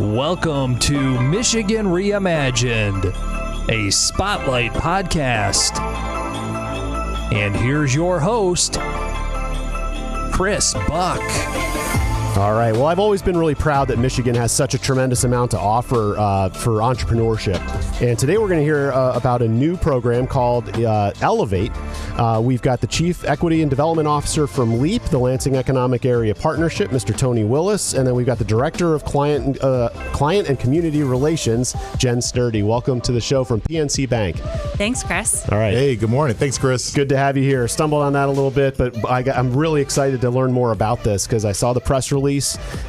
Welcome to Michigan Reimagined, a Spotlight podcast. And here's your host, Chris Buck. All right. Well, I've always been really proud that Michigan has such a tremendous amount to offer for entrepreneurship. And today we're going to hear about a new program called Elevate. We've got the Chief Equity and Development Officer from LEAP, the Lansing Economic Area Partnership, Mr. Tony Willis. And then we've got the Director of Client and Community Relations, Jen Sturdy. Welcome to the show from PNC Bank. Thanks, Chris. All right. Hey, good morning. Thanks, Chris. Good to have you here. Stumbled on that a little bit, but I'm really excited to learn more about this because I saw the press release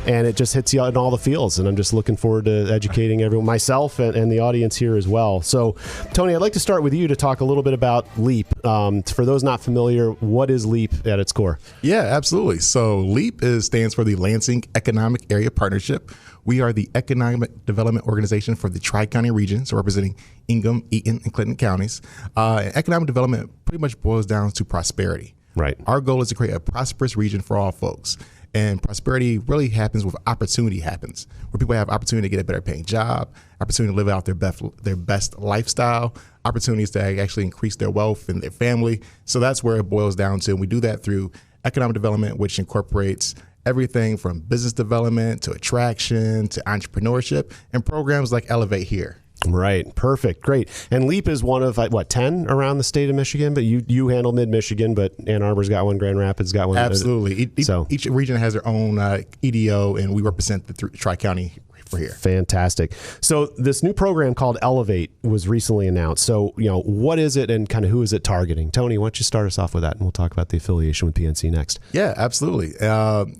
and it just hits you in all the fields. And I'm just looking forward to educating everyone, myself and the audience here as well. So, Tony, I'd like to start with you to talk a little bit about LEAP. For those not familiar, what is LEAP at its core? Yeah, absolutely. So LEAP stands for the Lansing Economic Area Partnership. We are the economic development organization for the Tri-County region, so representing Ingham, Eaton, and Clinton counties. Economic development pretty much boils down to prosperity. Right. Our goal is to create a prosperous region for all folks. And prosperity really happens with opportunity happens, where people have opportunity to get a better paying job, opportunity to live out their best lifestyle, opportunities to actually increase their wealth and their family. So that's where it boils down to. And we do that through economic development, which incorporates everything from business development to attraction to entrepreneurship and programs like Elevate here. Right. Perfect. Great. And LEAP is one of, 10 around the state of Michigan, but you handle mid-Michigan, but Ann Arbor's got one, Grand Rapids got one. Absolutely. Each region has their own EDO, and we represent the Tri-County for here. Fantastic. So this new program called Elevate was recently announced. So, what is it and kind of who is it targeting? Tony, why don't you start us off with that, and we'll talk about the affiliation with PNC next. Yeah, absolutely.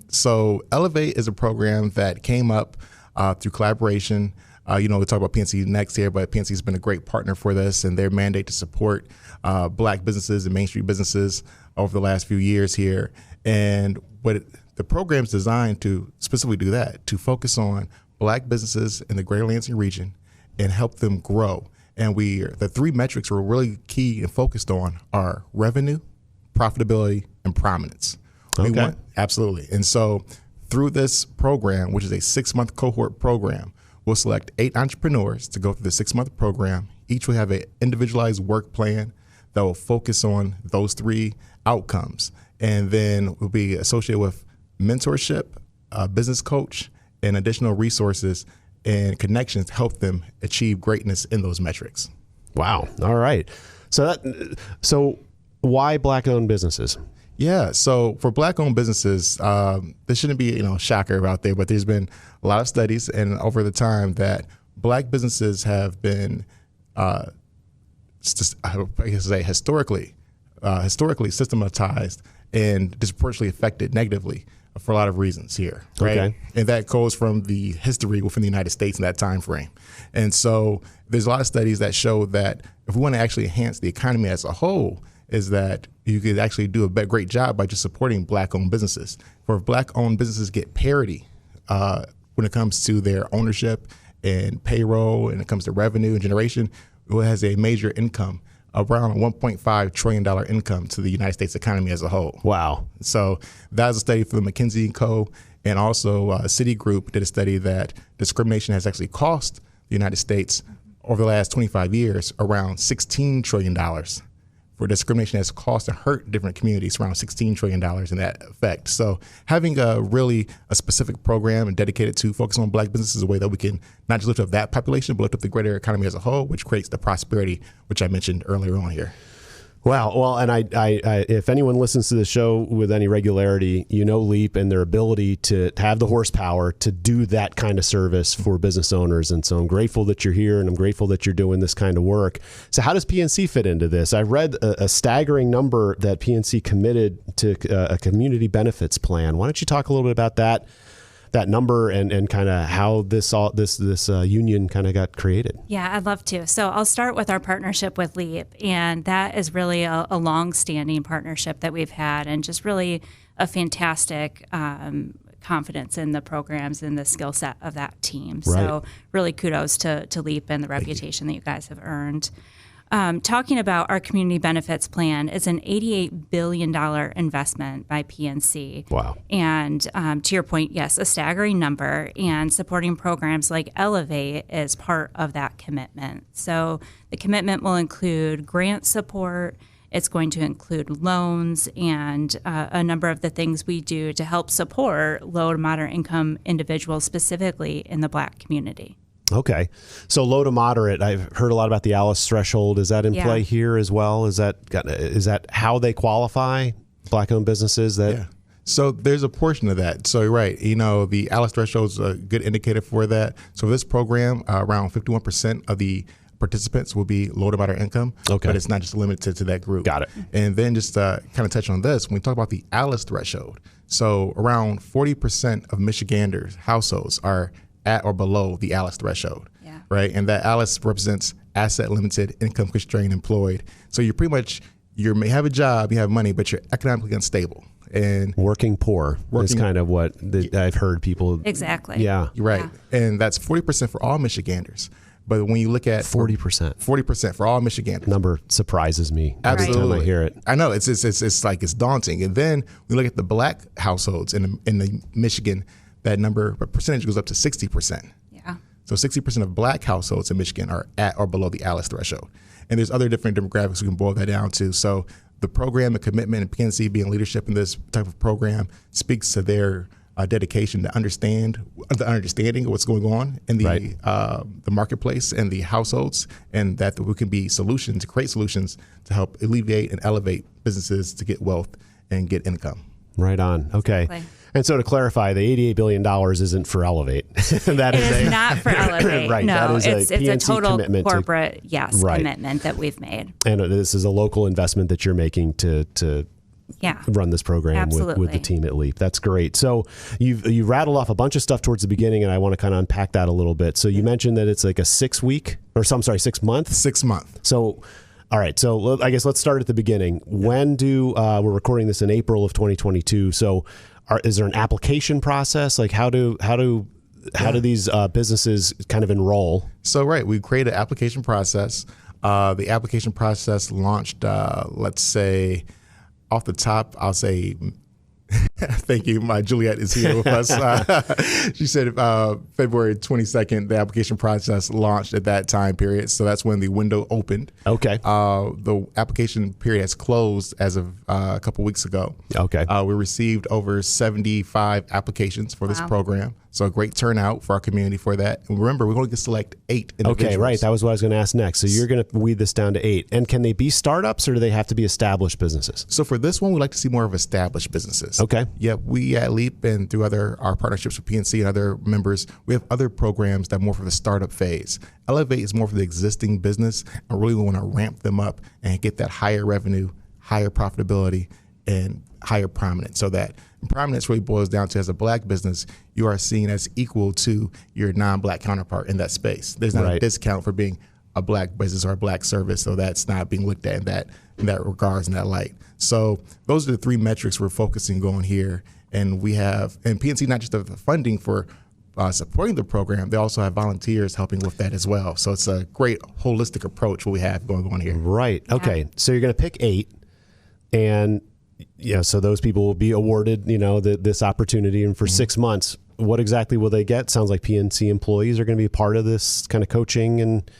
So Elevate is a program that came up through collaboration. We'll talk about PNC next here, but PNC has been a great partner for this and their mandate to support Black businesses and Main Street businesses over the last few years here. And the program is designed to specifically do that, to focus on Black businesses in the greater Lansing region and help them grow. And the three metrics we're really key and focused on are revenue, profitability, and prominence. Okay. Absolutely. And so through this program, which is a 6-month cohort program, we'll select 8 entrepreneurs to go through the 6-month program. Each will have an individualized work plan that will focus on those 3 outcomes. And then we'll be associated with mentorship, a business coach, and additional resources and connections to help them achieve greatness in those metrics. Wow. All right. So why Black-owned businesses? Yeah, so for Black-owned businesses, there shouldn't be a shocker out there, but there's been a lot of studies and over the time that Black businesses have been, historically systematized and disproportionately affected negatively for a lot of reasons here, right? Okay. And that goes from the history within the United States in that time frame. And so there's a lot of studies that show that if we want to actually enhance the economy as a whole, is that you could actually do a great job by just supporting Black-owned businesses. For if Black-owned businesses get parity when it comes to their ownership and payroll, and it comes to revenue and generation, it has a major income, around a $1.5 trillion income to the United States economy as a whole. Wow. So that was a study from McKinsey & Co. And also Citigroup did a study that discrimination has actually cost the United States over the last 25 years around $16 trillion. For discrimination has cost and hurt different communities around $16 trillion in that effect. So having a specific program and dedicated to focus on Black businesses is a way that we can not just lift up that population, but lift up the greater economy as a whole, which creates the prosperity, which I mentioned earlier on here. Wow. Well, and I if anyone listens to the show with any regularity, LEAP and their ability to have the horsepower to do that kind of service for business owners. And so I'm grateful that you're here and I'm grateful that you're doing this kind of work. So how does PNC fit into this? I read a staggering number that PNC committed to a community benefits plan. Why don't you talk a little bit about that number and kind of how this union kind of got created? Yeah, I'd love to. So I'll start with our partnership with LEAP, and that is really a long-standing partnership that we've had, and just really a fantastic confidence in the programs and the skill set of that team. Right. So really kudos to LEAP and the reputation that you guys have earned. talking about our community benefits plan, is an $88 billion investment by PNC. Wow. And to your point, yes, a staggering number. And supporting programs like Elevate is part of that commitment. So the commitment will include grant support. It's going to include loans and a number of the things we do to help support low to moderate income individuals, specifically in the Black community. Okay. So low to moderate, I've heard a lot about the ALICE threshold. Is that in play here as well? Is that how they qualify, Black-owned businesses? So there's a portion of that. So you're right. The ALICE threshold is a good indicator for that. So this program, around 51% of the participants will be low to moderate income, okay, but it's not just limited to that group. Got it. And then just kind of touch on this, when we talk about the ALICE threshold, so around 40% of Michiganders' households are at or below the ALICE threshold, right? And that ALICE represents asset limited, income constrained, employed. So you're pretty much, you may have a job, you have money, but you're economically unstable. And working poor is kind of what I've heard people. Exactly. Yeah. Right. Yeah. And that's 40% for all Michiganders. But when you look at 40% for all Michiganders, number surprises me absolutely every time I hear it. I know it's like it's daunting. And then we look at the Black households in the Michigan, that number percentage goes up to 60%. Yeah. So 60% of Black households in Michigan are at or below the ALICE threshold. And there's other different demographics we can boil that down to. So the program and commitment and PNC being leadership in this type of program speaks to their dedication to understanding of what's going on in the marketplace and the households, and that we can be create solutions to help alleviate and elevate businesses to get wealth and get income. Right on. Okay. Exactly. And so to clarify, the $88 billion isn't for Elevate. It is not for Elevate. Right. No, that is it's a total corporate commitment that we've made. And this is a local investment that you're making to run this program with the team at LEAP. That's great. So you rattled off a bunch of stuff towards the beginning, and I want to kind of unpack that a little bit. So you mentioned that it's like a 6 month? 6 month. So, all right. So I guess let's start at the beginning. When we're recording this in April of 2022. So is there an application process? Like how do these businesses kind of enroll? So, we created an application process. The application process launched, let's say, off the top, I'll say, thank you. My Juliet is here with us. She said February 22nd, the application process launched at that time period. So that's when the window opened. Okay. The application period has closed as of a couple weeks ago. Okay. We received over 75 applications for this program. So a great turnout for our community for that. And remember, we're going to select 8 individuals. Okay, right. That was what I was going to ask next. So you're going to weed this down to 8. And can they be startups or do they have to be established businesses? So for this one, we like to see more of established businesses. Okay. Yeah, we at LEAP and through our partnerships with PNC and other members, we have other programs that are more for the startup phase. Elevate is more for the existing business, and really we want to ramp them up and get that higher revenue, higher profitability, and higher prominence. So that prominence really boils down to, as a Black business, you are seen as equal to your non-Black counterpart in that space. There's not a discount for being a Black business or a Black service, so that's not being looked at in that regards, in that light. So those are the 3 metrics we're focusing on here. And we have, and PNC not just have the funding for supporting the program, they also have volunteers helping with that as well. So it's a great holistic approach what we have going on here. Right. Okay. So you're going to pick 8, and so those people will be awarded, this opportunity. And for 6 months, what exactly will they get? Sounds like PNC employees are going to be part of this kind of coaching and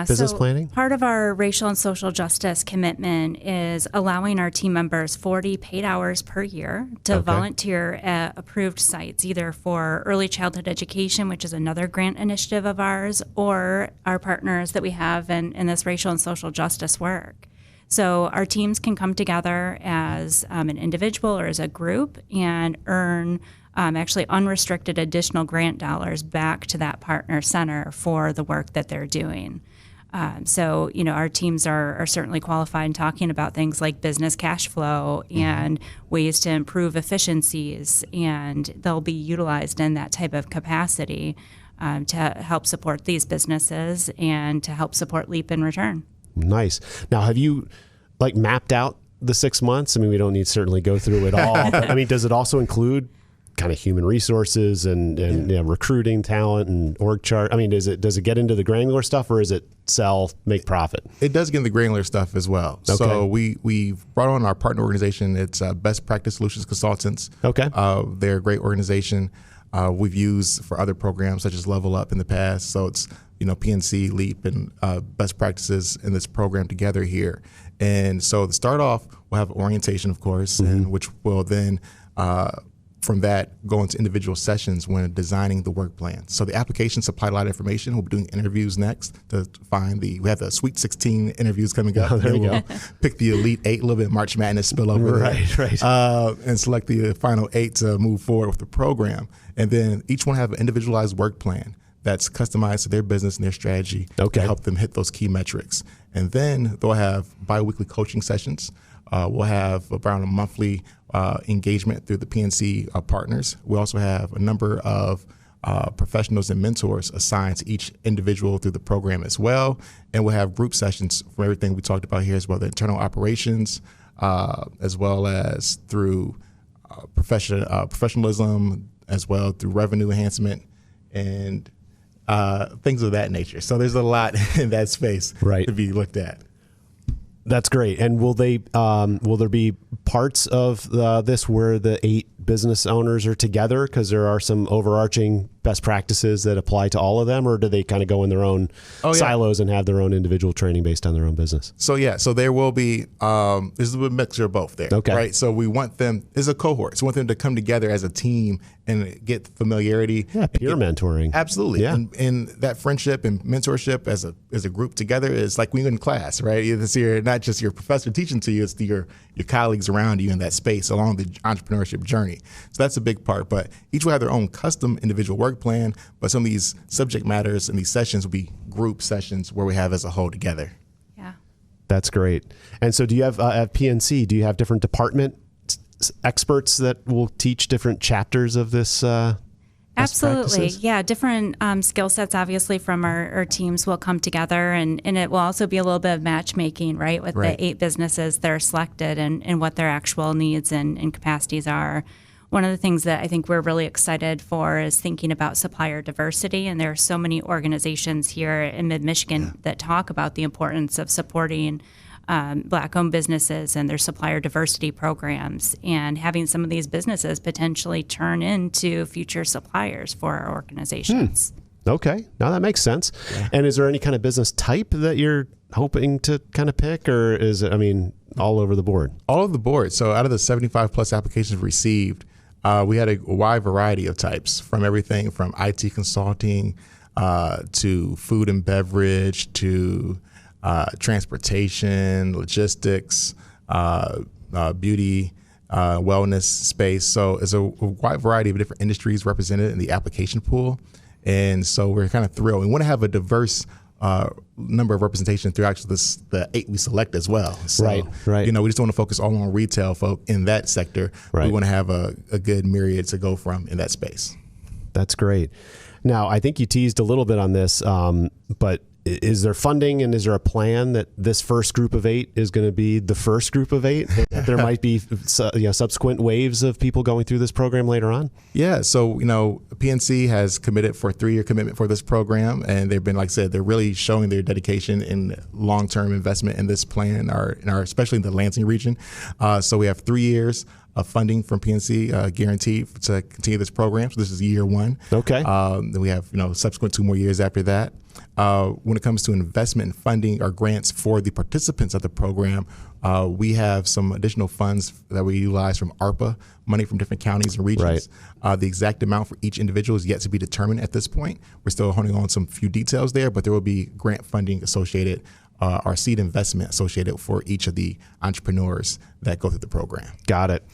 business planning. Part of our racial and social justice commitment is allowing our team members 40 paid hours per year to volunteer at approved sites, either for early childhood education, which is another grant initiative of ours, or our partners that we have in this racial and social justice work. So our teams can come together as an individual or as a group and earn actually unrestricted additional grant dollars back to that partner center for the work that they're doing. So, our teams are certainly qualified in talking about things like business cash flow and ways to improve efficiencies, and they'll be utilized in that type of capacity to help support these businesses and to help support LEAP in return. Nice. Now, have you mapped out the 6 months? I mean, we don't need to certainly go through it all. But, does it also include kind of human resources and recruiting talent and org chart? I mean, does it get into the granular stuff, or is it sell, make profit? It does get into the granular stuff as well. Okay. So we've brought on our partner organization. It's Best Practice Solutions Consultants. Okay. They're a great organization. We've used for other programs such as Level Up in the past. So it's PNC, LEAP, and best practices in this program together here. And so to start off, we'll have orientation, of course, and which will then from that go into individual sessions when designing the work plan. So the application supply a lot of information. We'll be doing interviews next to find we have the Sweet 16 interviews coming up. Oh, there you go. Pick the Elite 8, a little bit of March Madness spillover. Right. And select the final 8 to move forward with the program. And then each one have an individualized work plan that's customized to their business and their strategy to help them hit those key metrics. And then they'll have bi-weekly coaching sessions. We'll have around a monthly engagement through the PNC partners. We also have a number of professionals and mentors assigned to each individual through the program as well. And we'll have group sessions for everything we talked about here as well, the internal operations, as well as through professionalism, as well through revenue enhancement and things of that nature. So there's a lot in that space to be looked at. That's great. And will there be parts of this where the 8 business owners are together, because there are some overarching best practices that apply to all of them, or do they kind of go in their own silos and have their own individual training based on their own business? So there will be there's a mixture of both there. Okay. Right. So we want them as a cohort. So we want them to come together as a team and get familiarity. Yeah, peer mentoring. Absolutely. Yeah. And that friendship and mentorship as a group together is like when you're in class, right? It's not just your professor teaching to you, it's your colleagues around you in that space along the entrepreneurship journey. So that's a big part. But each will have their own custom individual work plan, but some of these subject matters and these sessions will be group sessions where we have as a whole together. Yeah. That's great. And so do you have, at PNC, do you have different department experts that will teach different chapters of this Absolutely. Yeah. Different skill sets, obviously, from our teams will come together, and it will also be a little bit of matchmaking, right, with the 8 businesses that are selected and what their actual needs and capacities are. One of the things that I think we're really excited for is thinking about supplier diversity. And there are so many organizations here in mid-Michigan that talk about the importance of supporting Black-owned businesses and their supplier diversity programs, and having some of these businesses potentially turn into future suppliers for our organizations. Okay. Now that makes sense. Yeah. And is there any kind of business type that you're hoping to kind of pick, or is it, all over the board? All over the board. So out of the 75 plus applications received, we had a wide variety of types, from everything from IT consulting to food and beverage to transportation, logistics, beauty, wellness space. So it's a wide variety of different industries represented in the application pool. And so we're kind of thrilled. We want to have a diverse number of representation through actually the 8 we select as well. So, right. We just don't want to focus all on retail folk in that sector. Right. We want to have a good myriad to go from in that space. That's great. Now, I think you teased a little bit on this, but is there funding, and is there a plan that this first group of 8 is going to be the first group of 8? That there might be subsequent waves of people going through this program later on? Yeah. So, PNC has committed for a 3-year commitment for this program. And they've been, like I said, they're really showing their dedication and long-term investment in this plan, especially in the Lansing region. So we have 3 years of funding from PNC guaranteed to continue this program. So this is year 1. Okay. Then we have, subsequent 2 more years after that. When it comes to investment and funding or grants for the participants of the program, we have some additional funds that we utilize from ARPA, money from different counties and regions. Right. The exact amount for each individual is yet to be determined at this point. We're still honing on some few details there, but there will be grant funding associated, our seed investment associated for each of the entrepreneurs that go through the program. Got it.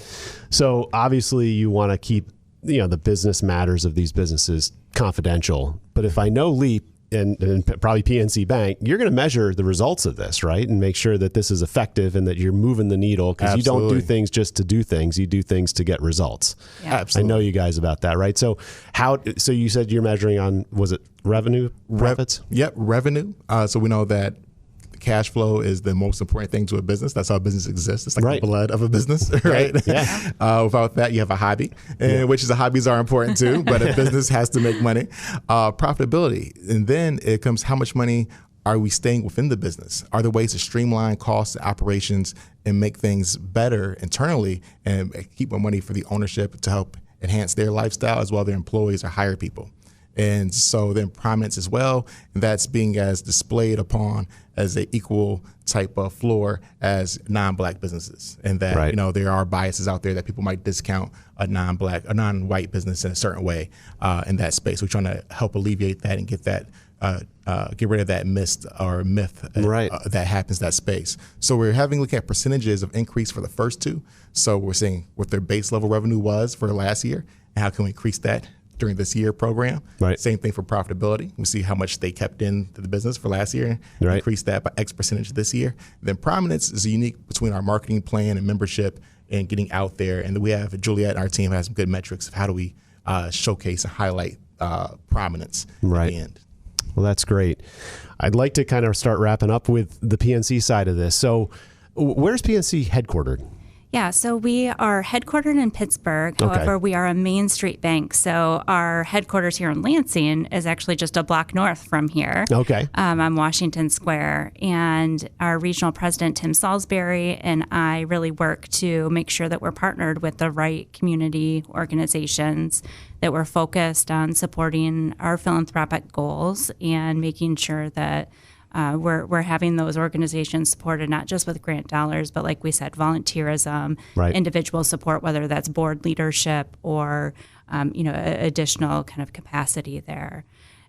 So obviously you want to keep, the business matters of these businesses confidential, but if I know LEAP, and probably PNC Bank, you're going to measure the results of this, right? And make sure that this is effective and that you're moving the needle, because you don't do things just to do things. You do things to get results. Yeah. Absolutely. I know you guys about that, right? So so you said you're measuring on, was it revenue profits? Yep, revenue. So we know that cash flow is the most important thing to a business. That's how a business exists. It's like the blood of a business, right? Yeah. Without that, you have a hobby, which is the hobbies are important too, but a business has to make money. Profitability. And then it comes how much money are we staying within the business? Are there ways to streamline costs and operations and make things better internally and keep more money for the ownership to help enhance their lifestyle as well as their employees or hire people? And so then prominence as well, and that's being as displayed upon as an equal type of floor as non-black businesses. And that, there are biases out there that people might discount a non-black, a non-white business in a certain way in that space. We're trying to help alleviate that and get that get rid of that myth that happens in that space. So we're looking at percentages of increase for the first two. So we're seeing what their base level revenue was for last year and how can we increase that during this year program. Same thing for profitability. We see how much they kept into the business for last year, increase that by X percentage this year. Then prominence is unique between our marketing plan and membership and getting out there. And we have Juliet and our team has some good metrics of how do we showcase and highlight prominence at the end. Well, that's great. I'd like to kind of start wrapping up with the PNC side of this. So where's PNC headquartered? Yeah, so we are headquartered in Pittsburgh. However, we are a Main Street bank. So our headquarters here in Lansing is actually just a block north from here. On Washington Square. And our regional president, Tim Salisbury, and I really work to make sure that we're partnered with the right community organizations, that we're focused on supporting our philanthropic goals and making sure that we're having those organizations supported not just with grant dollars, but like we said, volunteerism, individual support, whether that's board leadership or additional kind of capacity there.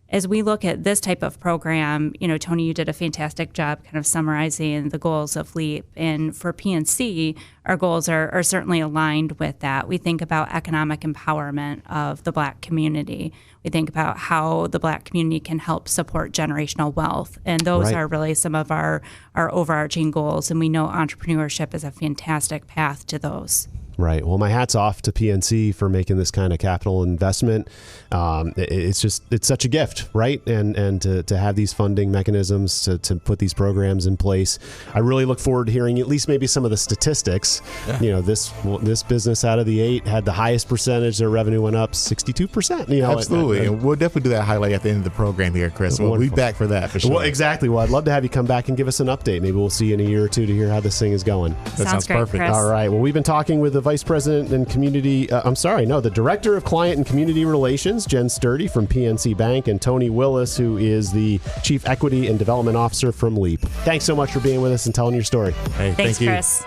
As we look at this type of program, Tony, you did a fantastic job kind of summarizing the goals of LEAP. And for PNC, our goals are certainly aligned with that. We think about economic empowerment of the Black community. We think about how the Black community can help support generational wealth. And those are really some of our overarching goals. And we know entrepreneurship is a fantastic path to those. Right. Well, my hat's off to PNC for making this kind of capital investment. It's such a gift, right? And to have these funding mechanisms to put these programs in place. I really look forward to hearing at least maybe some of the statistics. This business out of the 8 had the highest percentage. Their revenue went up 62%. Absolutely. And we'll definitely do that highlight at the end of the program here, Chris. We'll be back for that for sure. Well, exactly. Well, I'd love to have you come back and give us an update. Maybe we'll see you in a year or two to hear how this thing is going. That sounds great, perfect. Chris. All right. Well, we've been talking with the Vice President and the Director of Client and Community Relations, Jen Sturdy from PNC Bank, and Tony Willis, who is the Chief Equity and Development Officer from LEAP. Thanks so much for being with us and telling your story. Hey, Thanks, thank you. Chris.